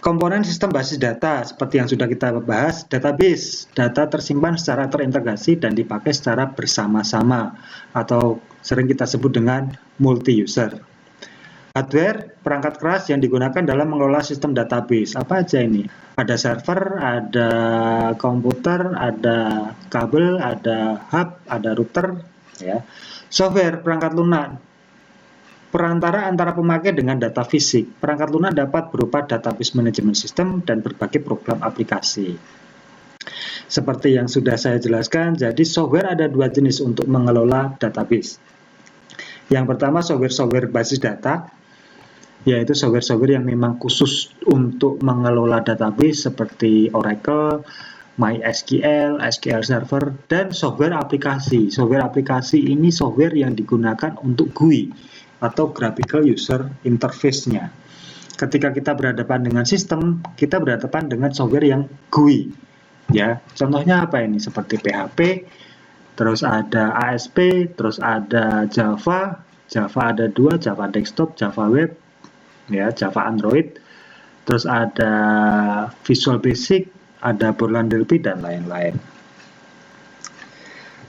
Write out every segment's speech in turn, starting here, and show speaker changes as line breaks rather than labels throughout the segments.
Komponen sistem basis data seperti yang sudah kita bahas, database, data tersimpan secara terintegrasi dan dipakai secara bersama-sama atau sering kita sebut dengan multi-user. Hardware, perangkat keras yang digunakan dalam mengelola sistem database. Apa aja ini? Ada server, ada komputer, ada kabel, ada hub, ada router. Ya. Software, perangkat lunak. Perantara antara pemakai dengan data fisik. Perangkat lunak dapat berupa database management system dan berbagai program aplikasi. Seperti yang sudah saya jelaskan, jadi software ada dua jenis untuk mengelola database. Yang pertama software-software basis data, yaitu software-software yang memang khusus untuk mengelola database seperti Oracle, MySQL, SQL Server, dan software aplikasi. Software aplikasi ini software yang digunakan untuk GUI atau Graphical User Interface-nya. Ketika kita berhadapan dengan sistem, kita berhadapan dengan software yang GUI. Ya, contohnya apa ini? Seperti PHP, terus ada ASP, terus ada Java. Java ada dua, Java Desktop, Java Web, ya, Java Android. Terus ada Visual Basic, ada Borland DLP dan lain-lain.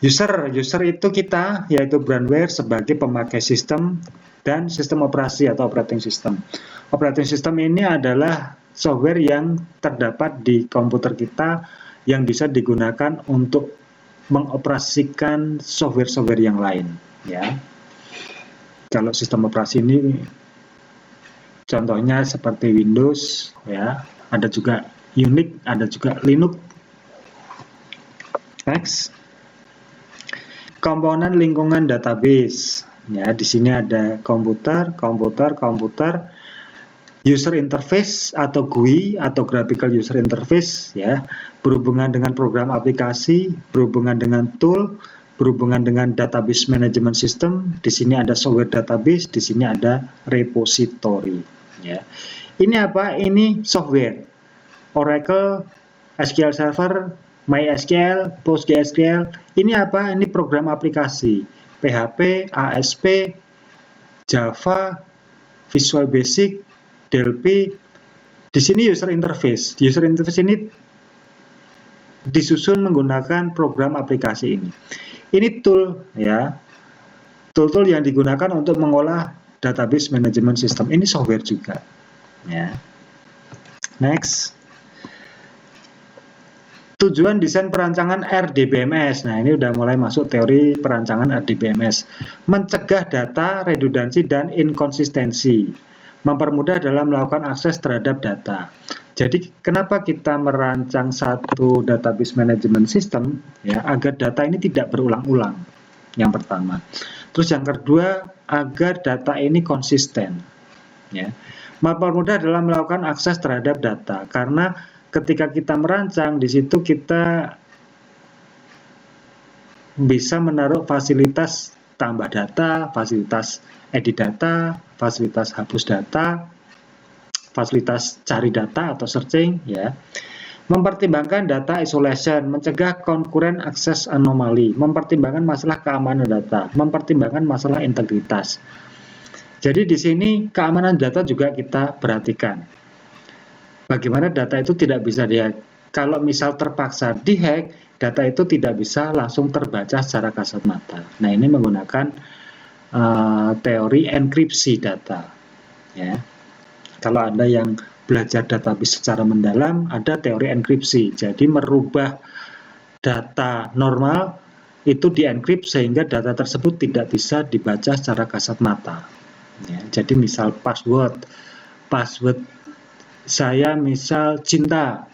User itu kita, yaitu brandware sebagai pemakai sistem dan sistem operasi atau operating system. Operating system ini adalah software yang terdapat di komputer kita yang bisa digunakan untuk mengoperasikan software-software yang lain. Ya, kalau sistem operasi ini contohnya seperti Windows, ya, ada juga Unix, ada juga Linux. Next. Komponen lingkungan database. Ya, di sini ada komputer, user interface atau GUI atau graphical user interface, ya, berhubungan dengan program aplikasi, berhubungan dengan tool, berhubungan dengan database management system. Di sini ada software database, di sini ada repository. Ya, ini apa? Ini software. Oracle, SQL Server, MySQL, PostgreSQL. Ini apa? Ini program aplikasi. PHP, ASP, Java, Visual Basic, DLP. Di sini user interface. User interface ini disusun menggunakan program aplikasi ini. Ini tool, ya. Tool-tool yang digunakan untuk mengolah database management system. Ini software juga. Ya. Next. Tujuan desain perancangan RDBMS. Nah, ini udah mulai masuk teori perancangan RDBMS. Mencegah data, redundansi, dan inkonsistensi. Mempermudah dalam melakukan akses terhadap data. Jadi, kenapa kita merancang satu database management system? Ya, agar data ini tidak berulang-ulang. Yang pertama. Terus yang kedua, agar data ini konsisten. Ya. Mempermudah dalam melakukan akses terhadap data. Karena ketika kita merancang, di situ kita bisa menaruh fasilitas tambah data, fasilitas edit data, fasilitas hapus data, fasilitas cari data atau searching, ya. Mempertimbangkan data isolation, mencegah konkuren akses anomali, mempertimbangkan masalah keamanan data, mempertimbangkan masalah integritas. Jadi di sini keamanan data juga kita perhatikan. Bagaimana data itu tidak bisa dihack. Kalau misal terpaksa dihack, data itu tidak bisa langsung terbaca secara kasat mata. Nah, ini menggunakan teori enkripsi data. Ya. Kalau Anda yang belajar database secara mendalam, ada teori enkripsi. Jadi merubah data normal itu dienkrip sehingga data tersebut tidak bisa dibaca secara kasat mata. Ya. Jadi misal password saya misal cinta,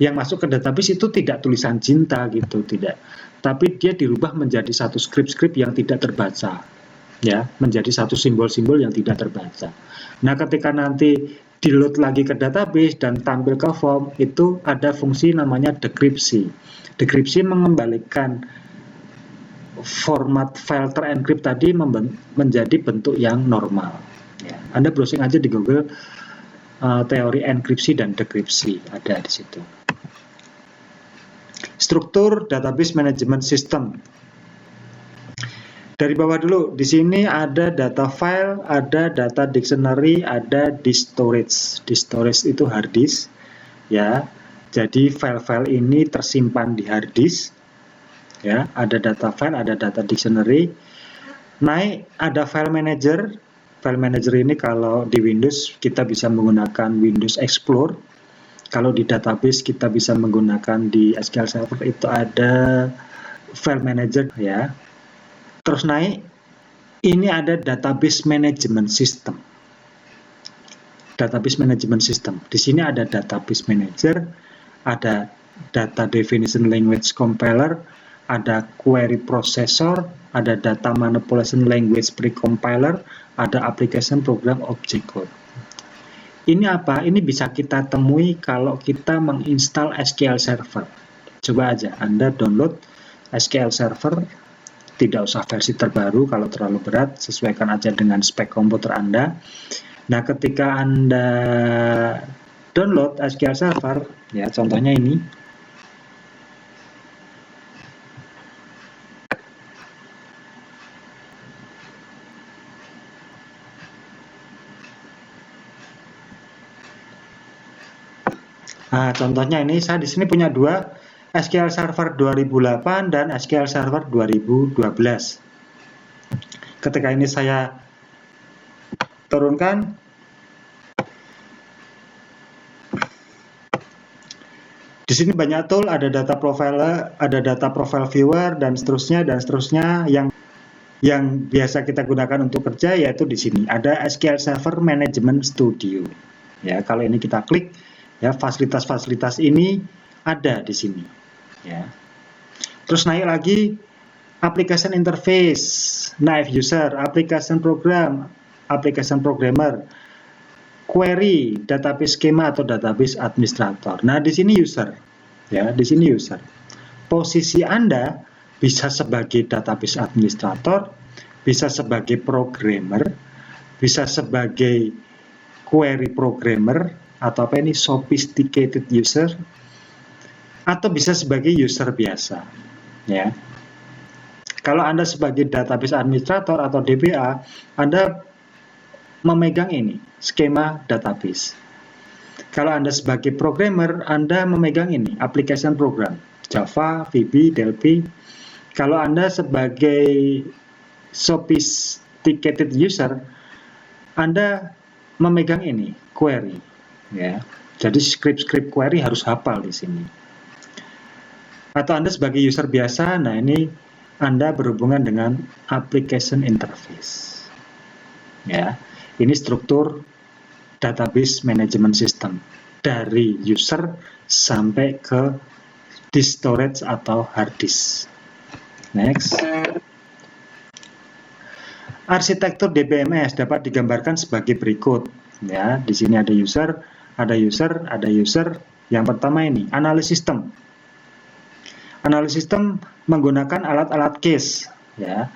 yang masuk ke database itu tidak tulisan cinta gitu, tidak, tapi dia dirubah menjadi satu skrip-skrip yang tidak terbaca, ya, menjadi satu simbol-simbol yang tidak terbaca. Nah, ketika nanti di-load lagi ke database dan tampil ke form, itu ada fungsi namanya dekripsi. Dekripsi mengembalikan format file terenkript tadi menjadi bentuk yang normal. Ya, Anda browsing aja di Google. Teori enkripsi dan dekripsi ada di situ. Struktur database management system. Dari bawah dulu, di sini ada data file, ada data dictionary, ada disk storage. Disk storage itu hard disk, ya. Jadi file-file ini tersimpan di hard disk, ya. Ada data file, ada data dictionary. Naik ada file manager. File manager ini kalau di Windows kita bisa menggunakan Windows Explorer. Kalau di database kita bisa menggunakan di SQL Server itu ada file manager, ya. Terus naik, ini ada database management system. Database management system. Di sini ada database manager, ada data definition language compiler, ada query processor, ada data manipulation language precompiler, ada application program object code. Ini apa? Ini bisa kita temui kalau kita menginstal SQL Server. Coba aja Anda download SQL Server. Tidak usah versi terbaru, kalau terlalu berat sesuaikan aja dengan spek komputer Anda. Nah, ketika Anda download SQL Server, ya contohnya ini. Nah, contohnya ini saya di sini punya dua, SQL Server 2008 dan SQL Server 2012. Ketika ini saya turunkan, di sini banyak tool, ada data profiler, ada data profile viewer dan seterusnya yang biasa kita gunakan untuk kerja, yaitu di sini ada SQL Server Management Studio. Ya, kalau ini kita klik, ya fasilitas-fasilitas ini ada di sini. Ya. Terus naik lagi application interface, naive user, application program, application programmer, query, database schema atau database administrator. Nah, di sini user. Ya, di sini user. Posisi Anda bisa sebagai database administrator, bisa sebagai programmer, bisa sebagai query programmer atau apa ini sophisticated user, atau bisa sebagai user biasa, ya. Kalau Anda sebagai database administrator atau DBA, Anda memegang ini, skema database. Kalau Anda sebagai programmer, Anda memegang ini, application program, Java, VB, Delphi. Kalau Anda sebagai sophisticated user, Anda memegang ini, query, ya. Jadi script query harus hafal di sini. Atau Anda sebagai user biasa, nah ini Anda berhubungan dengan application interface. Ya, ini struktur database management system dari user sampai ke disk storage atau hard disk. Next. Arsitektur DBMS dapat digambarkan sebagai berikut. Ya, di sini ada user, ada user, ada user. Yang pertama ini analis sistem. Analis sistem menggunakan alat-alat case, ya.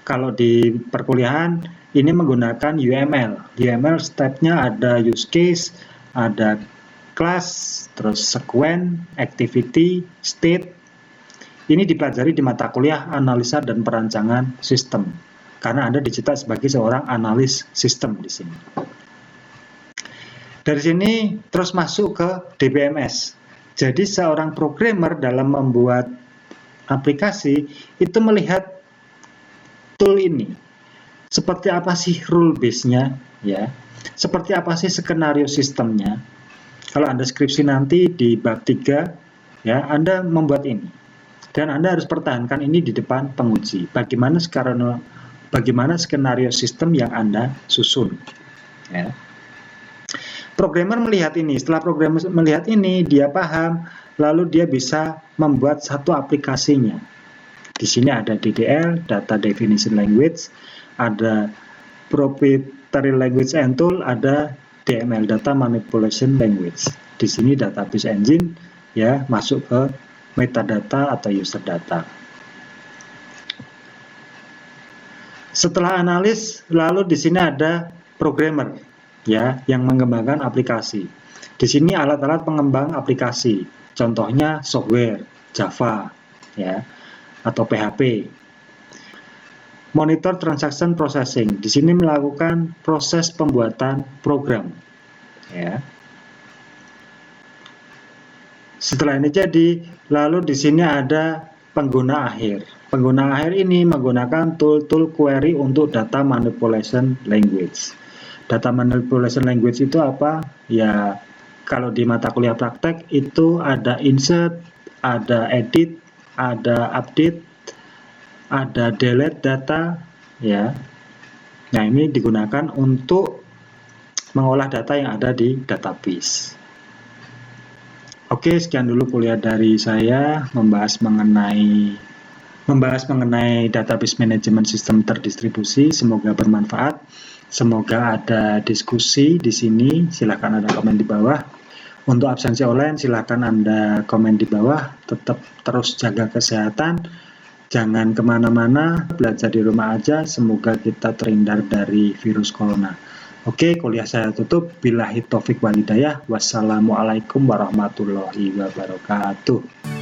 Kalau di perkuliahan ini menggunakan UML. UML stepnya ada use case, ada class, terus sequence, activity, state. Ini dipelajari di mata kuliah analisa dan perancangan sistem. Karena Anda dicetak sebagai seorang analis sistem di sini. Dari sini terus masuk ke DBMS. Jadi seorang programmer dalam membuat aplikasi itu melihat tool ini. Seperti apa sih rule base-nya, ya? Seperti apa sih skenario sistemnya? Kalau Anda skripsi nanti di bab 3, ya, Anda membuat ini. Dan Anda harus pertahankan ini di depan penguji. Bagaimana skenario sistem yang Anda susun, ya. Programmer melihat ini, setelah programmer melihat ini, dia paham, lalu dia bisa membuat satu aplikasinya. Di sini ada DDL, Data Definition Language, ada Proprietary Language and Tool, ada DML, Data Manipulation Language. Di sini Database Engine, ya, masuk ke metadata atau user data. Setelah analis, lalu di sini ada programmer, ya, yang mengembangkan aplikasi. Di sini alat-alat pengembang aplikasi, contohnya software, Java, ya, atau PHP. Monitor transaction processing. Di sini melakukan proses pembuatan program. Ya. Setelah ini jadi, lalu di sini ada pengguna akhir. Pengguna akhir ini menggunakan tool query untuk data manipulation language. Data manipulation language itu apa? Ya, kalau di mata kuliah praktek itu ada insert, ada edit, ada update, ada delete data, ya. Nah, ini digunakan untuk mengolah data yang ada di database. Oke, sekian dulu kuliah dari saya membahas mengenai database management sistem terdistribusi. Semoga bermanfaat. Semoga ada diskusi di sini. Silahkan ada komen di bawah. Untuk absensi online, silahkan Anda komen di bawah. Tetap terus jaga kesehatan. Jangan kemana-mana, belajar di rumah aja. Semoga kita terhindar dari virus corona. Oke, kuliah saya tutup. Billahi taufik wal hidayah. Wassalamualaikum warahmatullahi wabarakatuh.